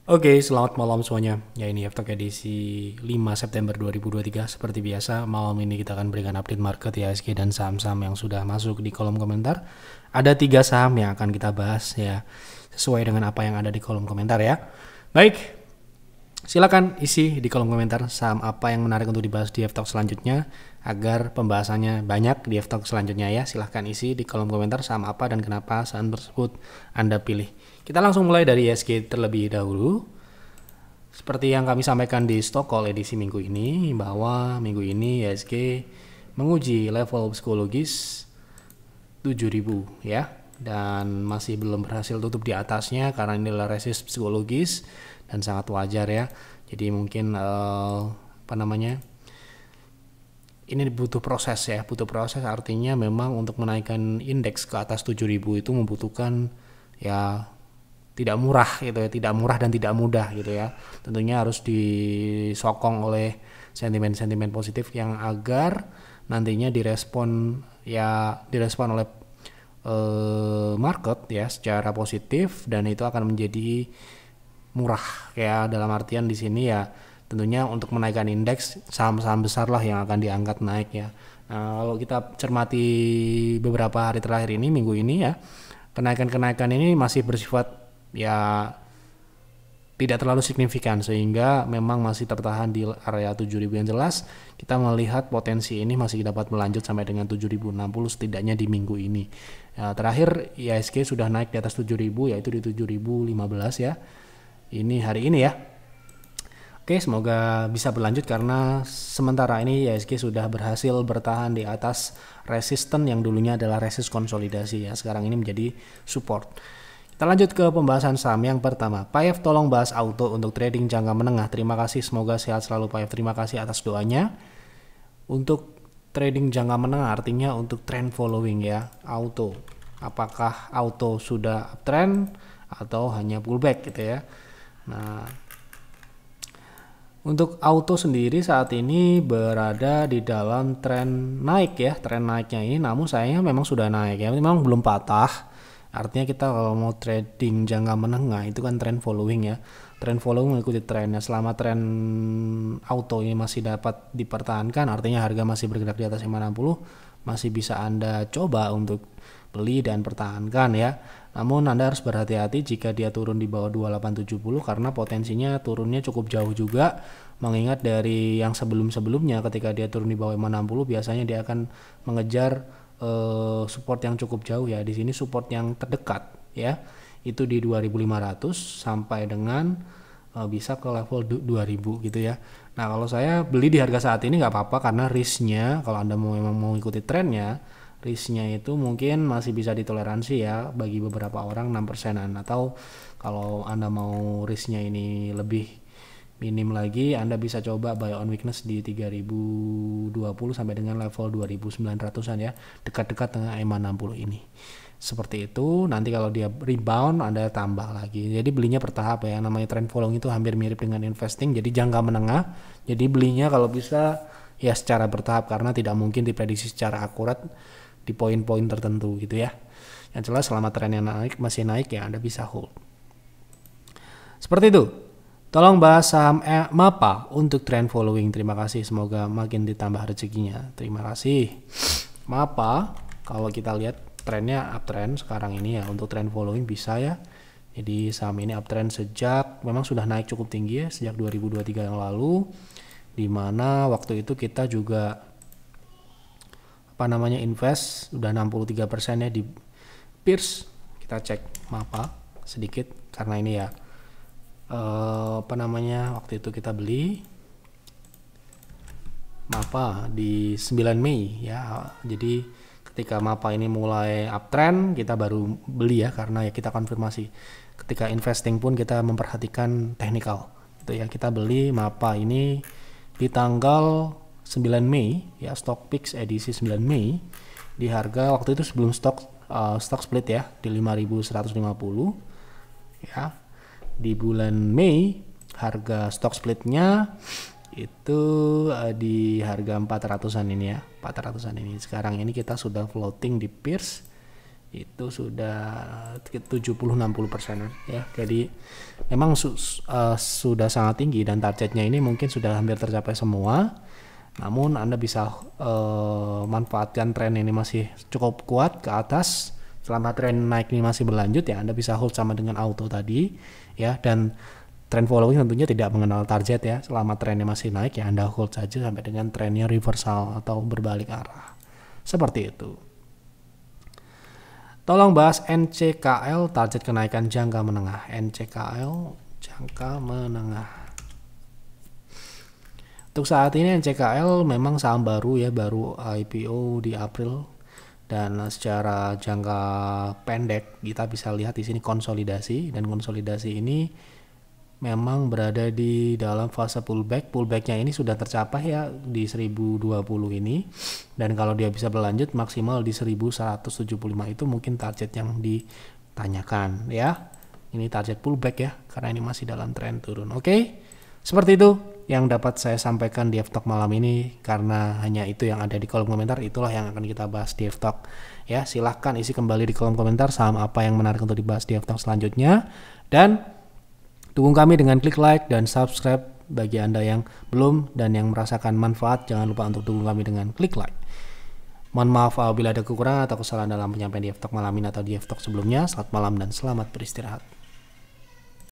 Oke, selamat malam semuanya. Ya ini After edisi 5 September 2023. Seperti biasa, malam ini kita akan berikan update market IHSG dan saham-saham yang sudah masuk di kolom komentar. Ada 3 saham yang akan kita bahas ya, sesuai dengan apa yang ada di kolom komentar ya. Baik, silakan isi di kolom komentar saham apa yang menarik untuk dibahas di F-Talk selanjutnya agar pembahasannya banyak di F-Talk selanjutnya ya. Silahkan isi di kolom komentar saham apa dan kenapa saham tersebut Anda pilih. Kita langsung mulai dari IHSG terlebih dahulu. Seperti yang kami sampaikan di stock call edisi minggu ini, bahwa minggu ini IHSG menguji level psikologis 7000 ya, dan masih belum berhasil tutup di atasnya karena ini adalah resist psikologis dan sangat wajar ya. Jadi mungkin ini butuh proses ya, butuh proses, artinya memang untuk menaikkan indeks ke atas 7000 itu membutuhkan ya tidak murah gitu ya, tidak murah dan tidak mudah gitu ya. Tentunya harus disokong oleh sentimen-sentimen positif yang agar nantinya direspon oleh market ya secara positif, dan itu akan menjadi murah ya, dalam artian di sini ya tentunya untuk menaikkan indeks saham-saham besar lah yang akan diangkat naik ya. Nah, kalau kita cermati beberapa hari terakhir ini, minggu ini ya, kenaikan-kenaikan ini masih bersifat ya tidak terlalu signifikan, sehingga memang masih tertahan di area 7000 yang jelas. Kita melihat potensi ini masih dapat melanjut sampai dengan 7060 setidaknya di minggu ini ya. Terakhir IHSG sudah naik di atas 7000, yaitu di 7015 ya, ini hari ini ya. Oke, semoga bisa berlanjut karena sementara ini IHSG sudah berhasil bertahan di atas resisten yang dulunya adalah resist konsolidasi ya, sekarang ini menjadi support. Kita lanjut ke pembahasan saham yang pertama. Pak F, tolong bahas auto untuk trading jangka menengah. Terima kasih, semoga sehat selalu Pak F. Terima kasih atas doanya. Untuk trading jangka menengah artinya untuk trend following ya, auto. Apakah auto sudah uptrend atau hanya pullback gitu ya. Nah, untuk auto sendiri saat ini berada di dalam tren naik ya, tren naiknya ini, namun sayangnya memang sudah naik ya, memang belum patah. Artinya kita kalau mau trading jangka menengah itu kan trend following ya. Trend following mengikuti trennya. Selama tren auto ini masih dapat dipertahankan, artinya harga masih bergerak di atas 560, masih bisa Anda coba untuk beli dan pertahankan ya. Namun Anda harus berhati-hati jika dia turun di bawah 2870 karena potensinya turunnya cukup jauh juga. Mengingat dari yang sebelum-sebelumnya ketika dia turun di bawah 560 biasanya dia akan mengejar support yang cukup jauh ya. Di sini support yang terdekat ya itu di 2500 sampai dengan bisa ke level 2000 gitu ya. Nah, kalau saya beli di harga saat ini nggak apa-apa karena risknya, kalau Anda memang mau ikuti trennya, risknya itu mungkin masih bisa ditoleransi ya bagi beberapa orang 6%-an, atau kalau Anda mau risknya ini lebih minim lagi, Anda bisa coba buy on weakness di 3020 sampai dengan level 2900-an ya, dekat-dekat dengan EMA 60 ini. Seperti itu. Nanti kalau dia rebound Anda tambah lagi. Jadi belinya bertahap ya, namanya trend following itu hampir mirip dengan investing, jadi jangka menengah. Jadi belinya kalau bisa ya secara bertahap karena tidak mungkin diprediksi secara akurat di poin-poin tertentu gitu ya. Yang jelas selama trennya naik, masih naik ya, Anda bisa hold. Seperti itu. Tolong bahas saham MAPA untuk trend following. Terima kasih, semoga makin ditambah rezekinya. Terima kasih. MAPA kalau kita lihat trennya uptrend sekarang ini ya, untuk trend following bisa ya. Jadi saham ini uptrend sejak memang sudah naik cukup tinggi ya, sejak 2023 yang lalu, dimana waktu itu kita juga invest udah 63% ya di Pierce. Kita cek MAPA sedikit karena ini ya waktu itu kita beli MAPA di 9 Mei ya. Jadi ketika MAPA ini mulai uptrend kita baru beli ya, karena ya kita konfirmasi. Ketika investing pun kita memperhatikan technical gitu ya. Kita beli MAPA ini di tanggal 9 Mei ya, stock picks edisi 9 Mei di harga waktu itu sebelum stock split ya di 5150 ya. Di bulan Mei harga stock splitnya itu di harga 400-an ini ya, 400-an ini. Sekarang ini kita sudah floating di Pierce itu sudah 70-60% ya. Jadi memang sudah sangat tinggi dan targetnya ini mungkin sudah hampir tercapai semua. Namun Anda bisa manfaatkan tren ini masih cukup kuat ke atas. Selama tren naik ini masih berlanjut ya, Anda bisa hold sama dengan auto tadi ya. Dan trend following tentunya tidak mengenal target ya. Selama trennya masih naik ya Anda hold saja sampai dengan trennya reversal atau berbalik arah. Seperti itu. Tolong bahas NCKL, target kenaikan jangka menengah. NCKL jangka menengah. Untuk saat ini NCKL memang saham baru ya, baru IPO di April, dan secara jangka pendek kita bisa lihat di sini konsolidasi, dan konsolidasi ini memang berada di dalam fase pullback. Pullbacknya ini sudah tercapai ya di 1020 ini, dan kalau dia bisa berlanjut maksimal di 1175 itu mungkin target yang ditanyakan ya. Ini target pullback ya, karena ini masih dalam tren turun. Oke, seperti itu yang dapat saya sampaikan di F-Talk malam ini, karena hanya itu yang ada di kolom komentar. Itulah yang akan kita bahas di F-Talk ya. Silahkan isi kembali di kolom komentar saham apa yang menarik untuk dibahas di F-Talk selanjutnya, dan dukung kami dengan klik like dan subscribe bagi Anda yang belum dan yang merasakan manfaat. Jangan lupa untuk dukung kami dengan klik like. Mohon maaf apabila ada kekurangan atau kesalahan dalam penyampaian di F-Talk malam ini atau di F-Talk sebelumnya. Selamat malam dan selamat beristirahat.